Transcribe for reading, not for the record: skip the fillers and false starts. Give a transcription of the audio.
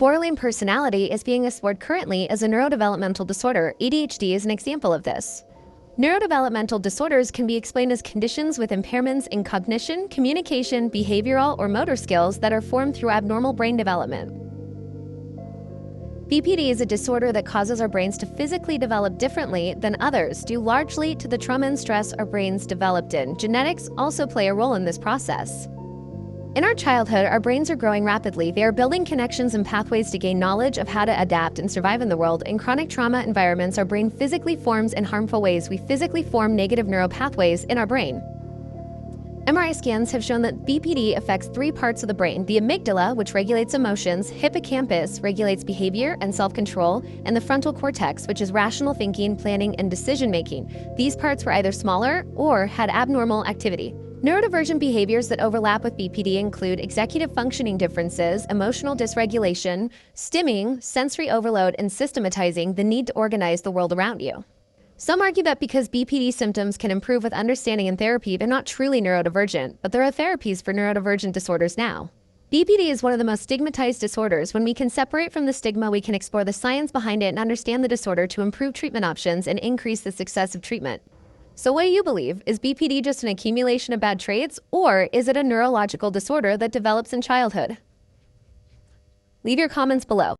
borderline personality is being explored currently as a neurodevelopmental disorder. ADHD is an example of this. Neurodevelopmental disorders can be explained as conditions with impairments in cognition, communication, behavioral, or motor skills that are formed through abnormal brain development. BPD is a disorder that causes our brains to physically develop differently than others, due largely to the trauma and stress our brains developed in. Genetics also play a role in this process. In our childhood, our brains are growing rapidly. They are building connections and pathways to gain knowledge of how to adapt and survive in the world. In chronic trauma environments, our brain physically forms in harmful ways. We physically form negative neural pathways in our brain. MRI scans have shown that BPD affects 3 parts of the brain: the amygdala, which regulates emotions, hippocampus regulates behavior and self-control, and the frontal cortex, which is rational thinking, planning, and decision-making. These parts were either smaller or had abnormal activity. Neurodivergent behaviors that overlap with BPD include executive functioning differences, emotional dysregulation, stimming, sensory overload, and systematizing, the need to organize the world around you. Some argue that because BPD symptoms can improve with understanding and therapy, they're not truly neurodivergent, but there are therapies for neurodivergent disorders now. BPD is one of the most stigmatized disorders. When we can separate from the stigma, we can explore the science behind it and understand the disorder to improve treatment options and increase the success of treatment. So what do you believe? Is BPD just an accumulation of bad traits, or is it a neurological disorder that develops in childhood? Leave your comments below.